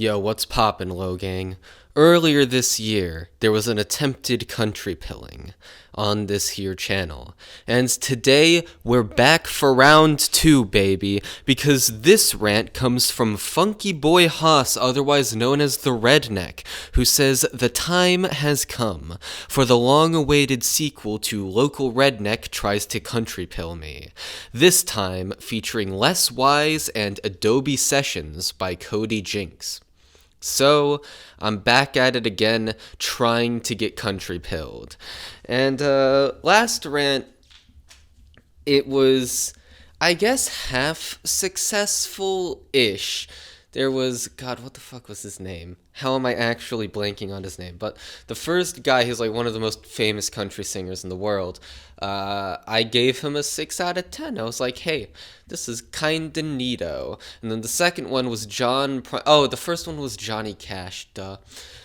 Yo, what's poppin', Low Gang? Earlier this year, there was an attempted country pilling on this here channel. And today, we're back for round two, baby, because this rant comes from Funky Boy Haas, otherwise known as the Redneck, who says the time has come for the long-awaited sequel to Local Redneck Tries to Country Pill Me. This time, featuring Less Wise and Adobe Sessions by Cody Jinx. So, I'm back at it again, trying to get country pilled. And, last rant, it was, I guess, half successful-ish. There was, God, what the fuck was his name? How am I actually blanking on his name? But the first guy, he's like one of the most famous country singers in the world. I gave him a 6 out of 10. I was like, hey, this is kinda neato. And then the second one was the first one was Johnny Cash, duh.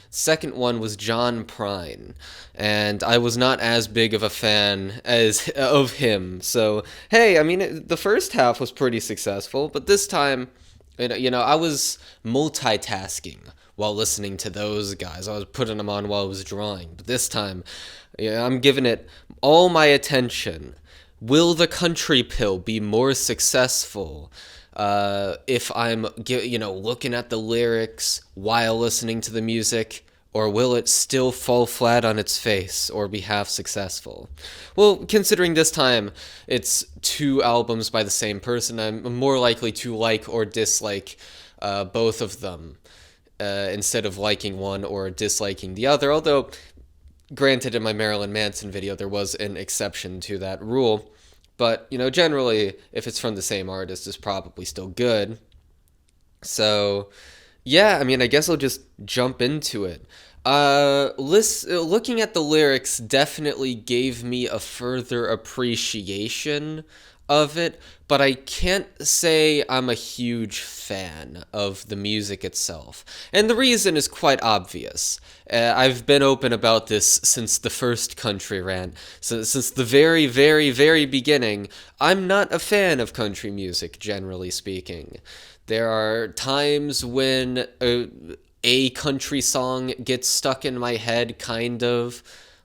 Second one was John Prine, and I was not as big of a fan of him. So, hey, I mean, the first half was pretty successful, but this time, I was multitasking while listening to those guys. I was putting them on while I was drawing. But this time, I'm giving it all my attention. Will the country pill be more successful if I'm, looking at the lyrics while listening to the music? Or will it still fall flat on its face or be half successful? Well, considering this time it's two albums by the same person, I'm more likely to like or dislike both of them instead of liking one or disliking the other. Although, granted, in my Marilyn Manson video, there was an exception to that rule. But, generally, if it's from the same artist, it's probably still good. So, yeah, I mean, I guess I'll just jump into it. Looking at the lyrics definitely gave me a further appreciation of it, but I can't say I'm a huge fan of the music itself. And the reason is quite obvious. I've been open about this since the first country rant. Since the very, very, very beginning, I'm not a fan of country music, generally speaking. There are times when a country song gets stuck in my head, kind of,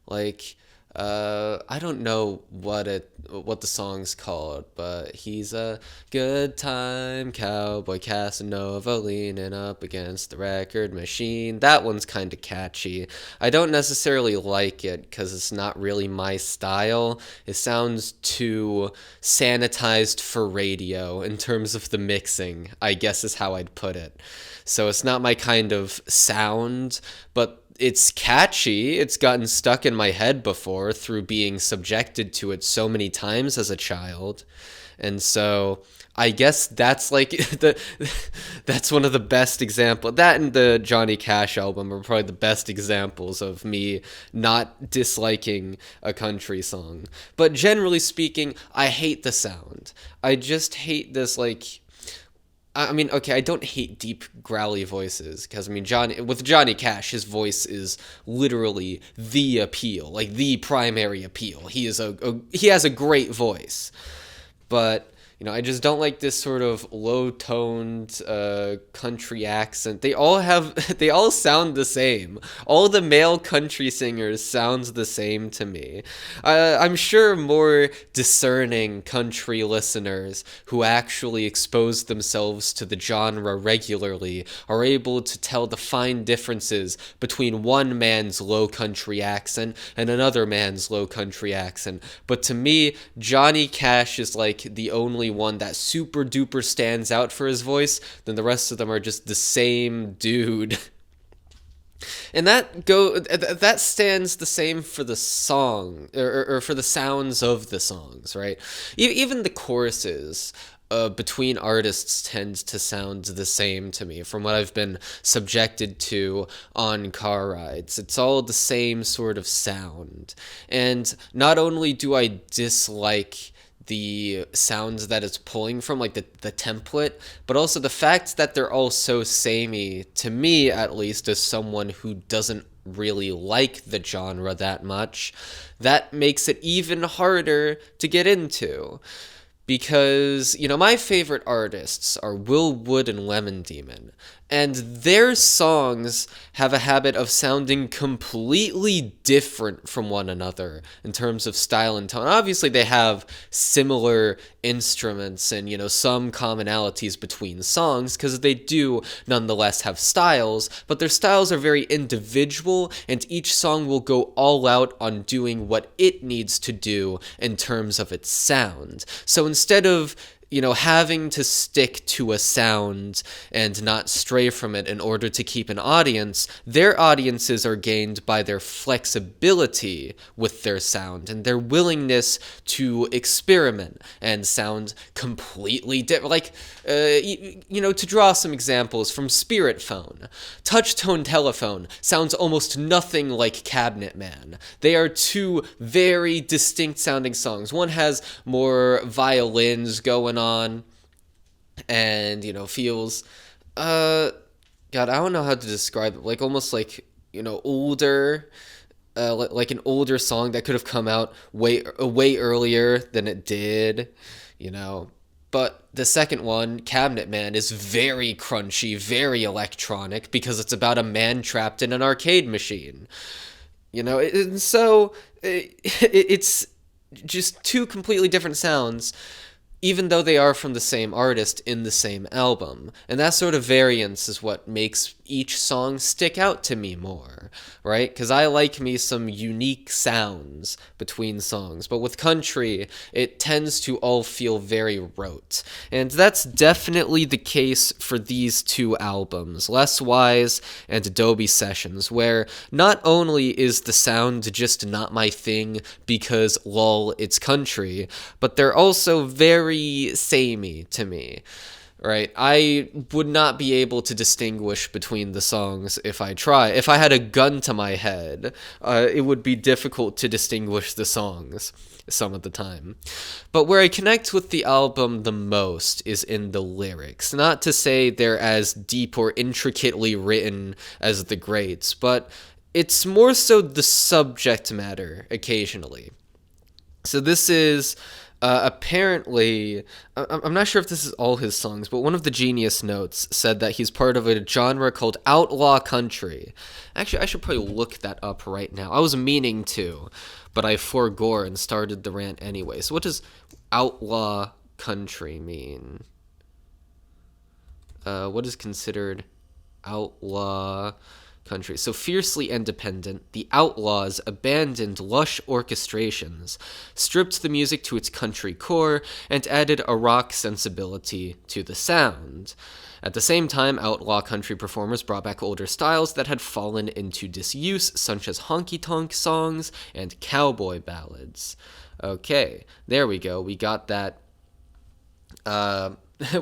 like, I don't know what the song's called, but he's a good time cowboy Casanova leaning up against the record machine. That one's kind of catchy. I don't necessarily like it because it's not really my style. It sounds too sanitized for radio in terms of the mixing, I guess is how I'd put it. So it's not my kind of sound, but it's catchy. It's gotten stuck in my head before through being subjected to it so many times as a child. And so I guess that's like that's one of the best examples. That and the Johnny Cash album are probably the best examples of me not disliking a country song. But generally speaking, I hate the sound. I just hate this, like, I mean, okay, I don't hate deep, growly voices, because, I mean, with Johnny Cash, his voice is literally the appeal, like, the primary appeal. He has a great voice, but, I just don't like this sort of low-toned country accent. They all sound the same. All the male country singers sounds the same to me. I'm sure more discerning country listeners who actually expose themselves to the genre regularly are able to tell the fine differences between one man's low country accent and another man's low country accent. But to me, Johnny Cash is like the only one that super duper stands out for his voice. Then the rest of them are just the same dude. And that stands the same for the song, or for the sounds of the songs, right? Even the choruses between artists tend to sound the same to me from what I've been subjected to on car rides. It's all the same sort of sound. And not only do I dislike the sounds that it's pulling from, like the template, but also the fact that they're all so samey, to me at least, as someone who doesn't really like the genre that much, that makes it even harder to get into. Because, my favorite artists are Will Wood and Lemon Demon. And their songs have a habit of sounding completely different from one another in terms of style and tone. Obviously, they have similar instruments and, some commonalities between songs because they do nonetheless have styles, but their styles are very individual, and each song will go all out on doing what it needs to do in terms of its sound. So instead of having to stick to a sound and not stray from it in order to keep an audience, their audiences are gained by their flexibility with their sound and their willingness to experiment and sound completely different. Like, to draw some examples from Spirit Phone, Touch Tone Telephone sounds almost nothing like Cabinet Man. They are two very distinct sounding songs. One has more violins going on and feels god, I don't know how to describe it, like almost like older, like an older song that could have come out way earlier than it did, but the second one, Cabinet Man, is very crunchy, very electronic because it's about a man trapped in an arcade machine. And so it's just two completely different sounds, even though they are from the same artist in the same album. And that sort of variance is what makes each song stick out to me more, right? Because I like me some unique sounds between songs, but with country, it tends to all feel very rote. And that's definitely the case for these two albums, Less Wise and Adobe Sessions, where not only is the sound just not my thing because, lol, it's country, but they're also very samey to me. Right, I would not be able to distinguish between the songs if I try. If I had a gun to my head, it would be difficult to distinguish the songs some of the time. But where I connect with the album the most is in the lyrics. Not to say they're as deep or intricately written as the greats, but it's more so the subject matter occasionally. So this is apparently, I'm not sure if this is all his songs, but one of the Genius Notes said that he's part of a genre called outlaw country. Actually, I should probably look that up right now. I was meaning to, but I forgore and started the rant anyway. So what does outlaw country mean? What is considered outlaw country? So fiercely independent, the Outlaws abandoned lush orchestrations, stripped the music to its country core, and added a rock sensibility to the sound. At the same time, outlaw country performers brought back older styles that had fallen into disuse, such as honky-tonk songs and cowboy ballads. Okay, there we go. We got that.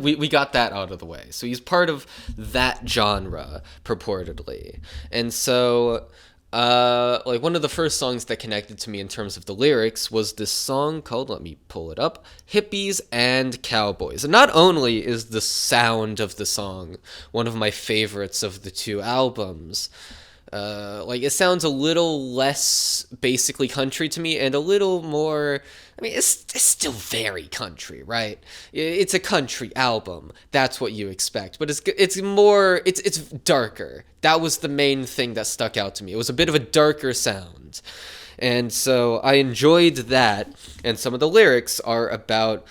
We got that out of the way. So he's part of that genre, purportedly. And so, like, one of the first songs that connected to me in terms of the lyrics was this song called, let me pull it up, Hippies and Cowboys. And not only is the sound of the song one of my favorites of the two albums, like, it sounds a little less basically country to me and a little more, I mean, it's still very country, right? It's a country album. That's what you expect. But it's more, it's darker. That was the main thing that stuck out to me. It was a bit of a darker sound. And so I enjoyed that. And some of the lyrics are about,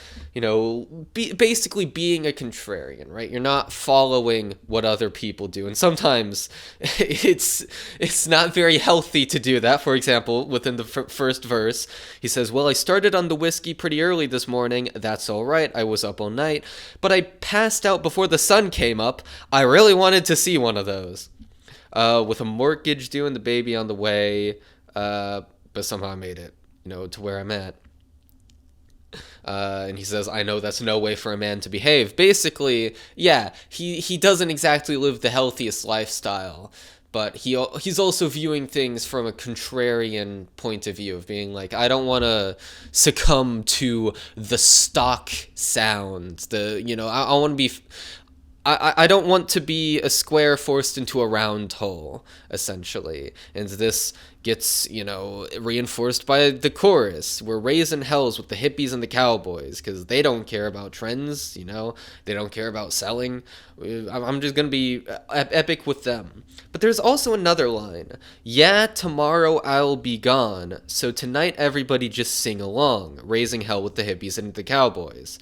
basically being a contrarian, right? You're not following what other people do. And sometimes it's not very healthy to do that. For example, within the first verse, he says, well, I started on the whiskey pretty early this morning. That's all right. I was up all night. But I passed out before the sun came up. I really wanted to see one of those. With a mortgage due and the baby on the way. But somehow I made it, to where I'm at. And he says, I know that's no way for a man to behave. Basically, yeah, he doesn't exactly live the healthiest lifestyle, but he's also viewing things from a contrarian point of view of being like, I don't want to succumb to the stock sound. I want to be... I don't want to be a square forced into a round hole, essentially. And this gets, reinforced by the chorus. We're raising hells with the hippies and the cowboys because they don't care about trends, they don't care about selling. I'm just going to be epic with them. But there's also another line. Yeah, tomorrow I'll be gone, so tonight everybody just sing along, raising hell with the hippies and the cowboys.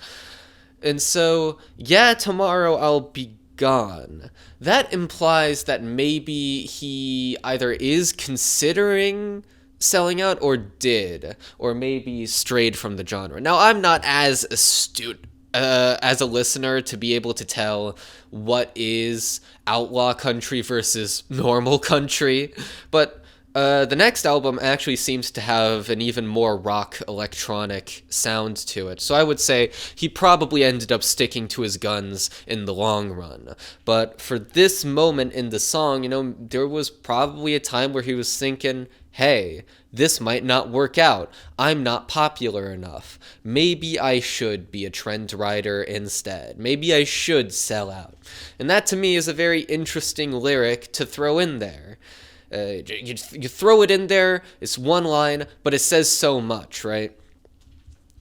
And so, yeah, tomorrow I'll be gone. That implies that maybe he either is considering selling out or did, or maybe strayed from the genre. Now, I'm not as astute as a listener to be able to tell what is outlaw country versus normal country, but the next album actually seems to have an even more rock electronic sound to it. So I would say he probably ended up sticking to his guns in the long run. But for this moment in the song, there was probably a time where he was thinking, hey, this might not work out. I'm not popular enough. Maybe I should be a trend writer instead. Maybe I should sell out. And that to me is a very interesting lyric to throw in there. You throw it in there, it's one line, but it says so much, right?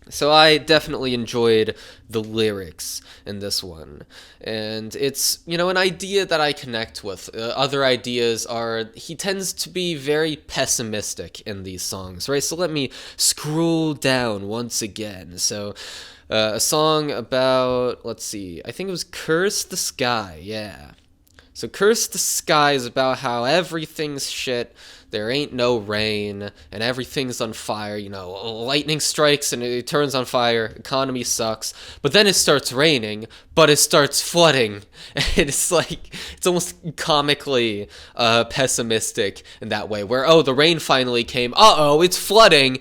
So I definitely enjoyed the lyrics in this one. And it's, an idea that I connect with. Other ideas are, he tends to be very pessimistic in these songs, right? So let me scroll down once again. So a song about, let's see, I think it was Curse the Sky, yeah. So Curse the Sky is about how everything's shit, there ain't no rain, and everything's on fire, lightning strikes and it turns on fire, economy sucks, but then it starts raining, but it starts flooding, and it's almost comically pessimistic in that way, where, the rain finally came, it's flooding,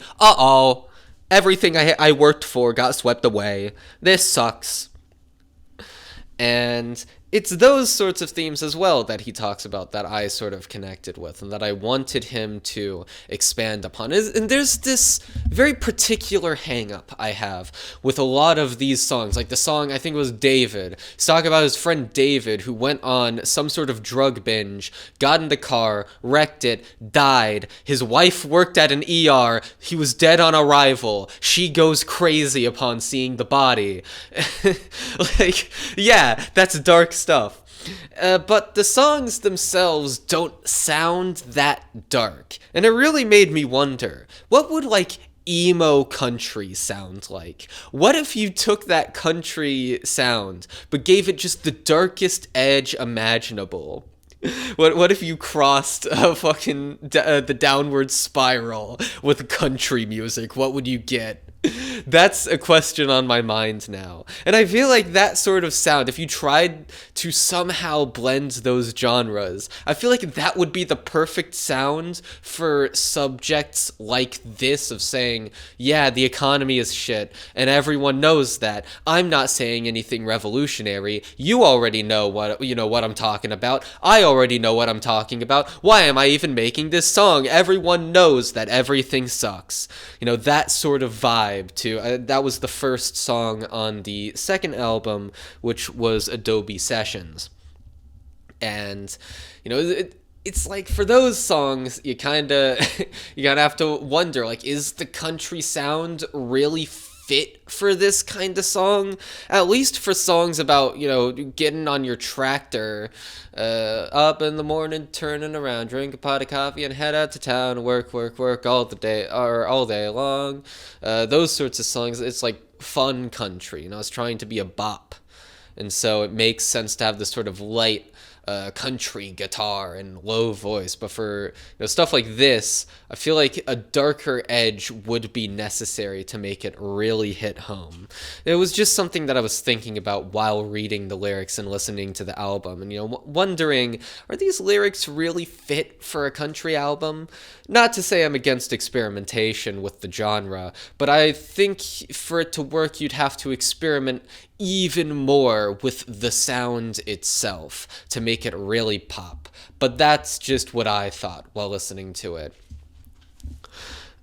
everything I worked for got swept away, this sucks. And it's those sorts of themes as well that he talks about that I sort of connected with and that I wanted him to expand upon. And there's this very particular hang-up I have with a lot of these songs. Like the song, I think it was David. He's talking about his friend David who went on some sort of drug binge, got in the car, wrecked it, died. His wife worked at an ER. He was dead on arrival. She goes crazy upon seeing the body. Yeah, that's dark stuff. But the songs themselves don't sound that dark. And it really made me wonder, what would emo country sound like? What if you took that country sound but gave it just the darkest edge imaginable? What if you crossed the downward spiral with country music? What would you get? That's a question on my mind now. And I feel like that sort of sound, if you tried to somehow blend those genres, I feel like that would be the perfect sound for subjects like this of saying, yeah, the economy is shit, and everyone knows that. I'm not saying anything revolutionary. You already know what I'm talking about. I already know what I'm talking about. Why am I even making this song? Everyone knows that everything sucks. That sort of vibe too. That was the first song on the second album, which was Adobe Sessions. And it's like for those songs you kind of have to wonder, is the country sound really fit for this kind of song? At least for songs about getting on your tractor up in the morning, turning around, drink a pot of coffee and head out to town, work all day long, those sorts of songs. It's fun country, it's trying to be a bop, and so it makes sense to have this sort of light country guitar and low voice. But for stuff like this, I feel like a darker edge would be necessary to make it really hit home. It was just something that I was thinking about while reading the lyrics and listening to the album, and wondering, are these lyrics really fit for a country album? Not to say I'm against experimentation with the genre, but I think for it to work, you'd have to experiment even more with the sound itself to make it really pop. But that's just what I thought while listening to it.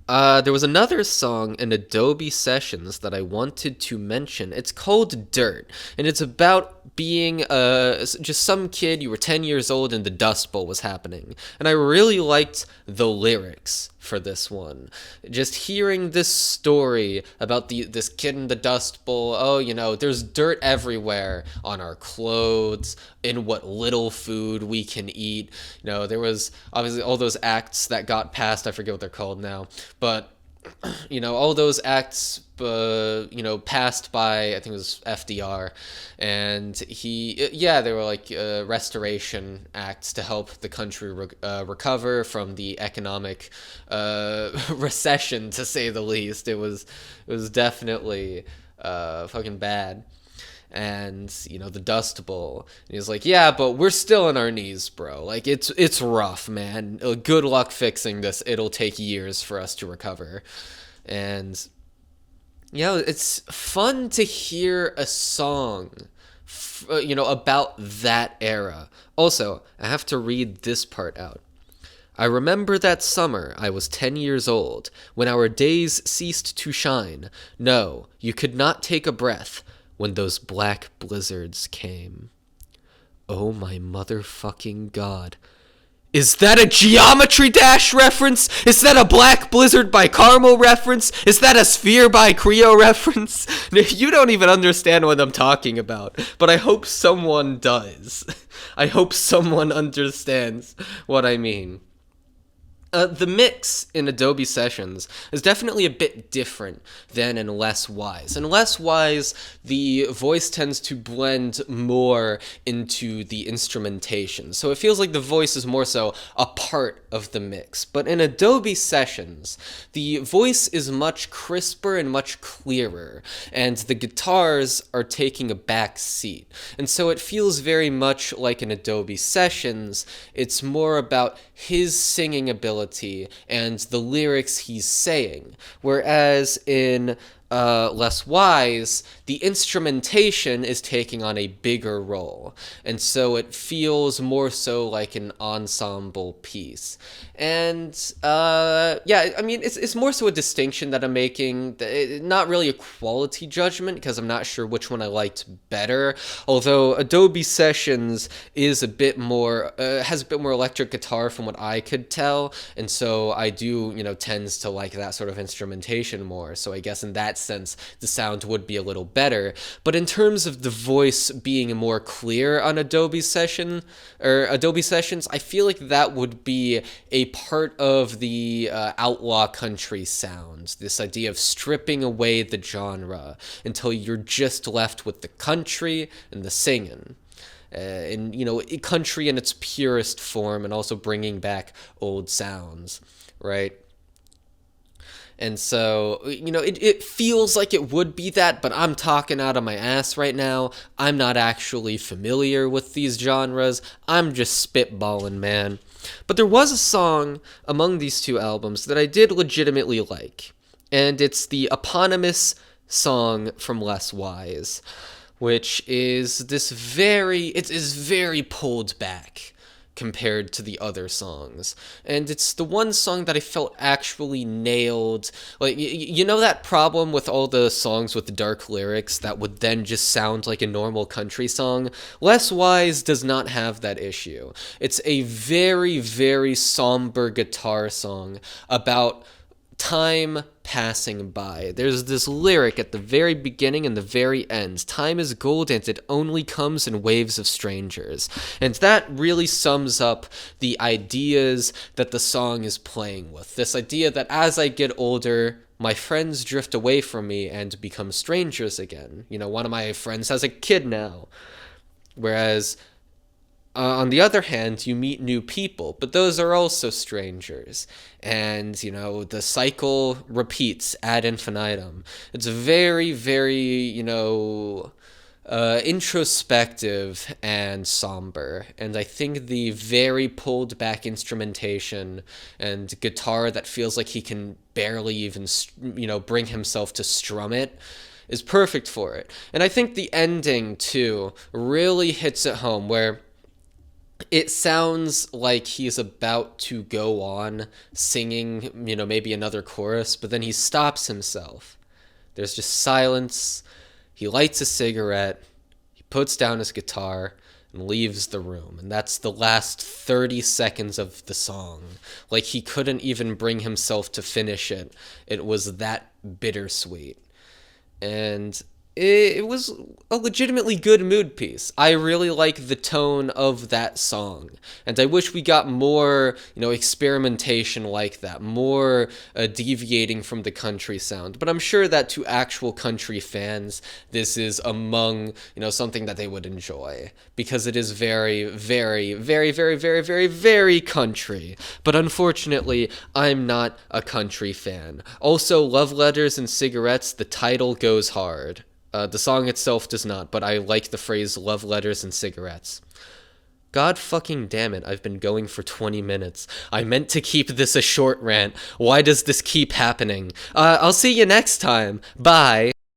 There was another song in Adobe Sessions that I wanted to mention. It's called Dirt, and it's about being just some kid. You were 10 years old and the Dust Bowl was happening, and I really liked the lyrics for this one. Just hearing this story about this kid in the Dust Bowl. Oh, there's dirt everywhere on our clothes, in what little food we can eat. There was obviously all those acts that got passed. I forget what they're called now, but all those acts, passed by, I think it was FDR, and they were like restoration acts to help the country recover from the economic recession, to say the least. It was definitely fucking bad. And the Dust Bowl, and he's like, yeah, but we're still on our knees, bro. Like, it's rough, man. Good luck fixing this. It'll take years for us to recover. And it's fun to hear a song about that era. Also, I have to read this part out. I remember that summer I was 10 years old, when our days ceased to shine. No, you could not take a breath when those black blizzards came. Oh my motherfucking god. Is that a Geometry Dash reference? Is that a Black Blizzard by Carmel reference? Is that a Sphere by Creo reference? You don't even understand what I'm talking about, but I hope someone does. I hope someone understands what I mean. The mix in Adobe Sessions is definitely a bit different than in Less Wise. In Less Wise, the voice tends to blend more into the instrumentation, so it feels like the voice is more so a part of the mix. But in Adobe Sessions, the voice is much crisper and much clearer, and the guitars are taking a back seat. And so it feels very much like in Adobe Sessions, it's more about his singing ability and the lyrics he's saying, whereas in Less Wise, the instrumentation is taking on a bigger role, and so it feels more so like an ensemble piece. And it's more so a distinction that I'm making, not really a quality judgment, because I'm not sure which one I liked better, although Adobe Sessions is a bit more, has a bit more electric guitar from what I could tell, and so I do, tends to like that sort of instrumentation more, so I guess in that sense, the sound would be a little better. But in terms of the voice being more clear on Adobe Sessions, I feel like that would be a part of the outlaw country sounds. This idea of stripping away the genre until you're just left with the country and the singing. And country in its purest form, and also bringing back old sounds, right? And so, it feels like it would be that, but I'm talking out of my ass right now. I'm not actually familiar with these genres. I'm just spitballing, man. But there was a song among these two albums that I did legitimately like, and it's the eponymous song from Less Wise, which is it is very pulled back compared to the other songs. And it's the one song that I felt actually nailed. Like, that problem with all the songs with the dark lyrics that would then just sound like a normal country song? Less Wise does not have that issue. It's a very, very somber guitar song about time passing by. There's this lyric at the very beginning and the very end. Time is gold and it only comes in waves of strangers. And that really sums up the ideas that the song is playing with. This idea that as I get older, my friends drift away from me and become strangers again. One of my friends has a kid now. Whereas on the other hand, you meet new people, but those are also strangers. And, the cycle repeats ad infinitum. It's very, very, introspective and somber. And I think the very pulled back instrumentation and guitar that feels like he can barely even, bring himself to strum it is perfect for it. And I think the ending, too, really hits it home, where it sounds like he's about to go on singing, maybe another chorus, but then he stops himself. There's just silence. He lights a cigarette. He puts down his guitar, and leaves the room. And that's the last 30 seconds of the song. Like, he couldn't even bring himself to finish it. It was that bittersweet. And it was a legitimately good mood piece. I really like the tone of that song, and I wish we got more, experimentation like that, more deviating from the country sound. But I'm sure that to actual country fans, this is among, something that they would enjoy, because it is very, very, very, very, very, very, very country. But unfortunately, I'm not a country fan. Also, Love Letters and Cigarettes, the title goes hard. The song itself does not, but I like the phrase love letters and cigarettes. God fucking damn it, I've been going for 20 minutes. I meant to keep this a short rant. Why does this keep happening? I'll see you next time. Bye.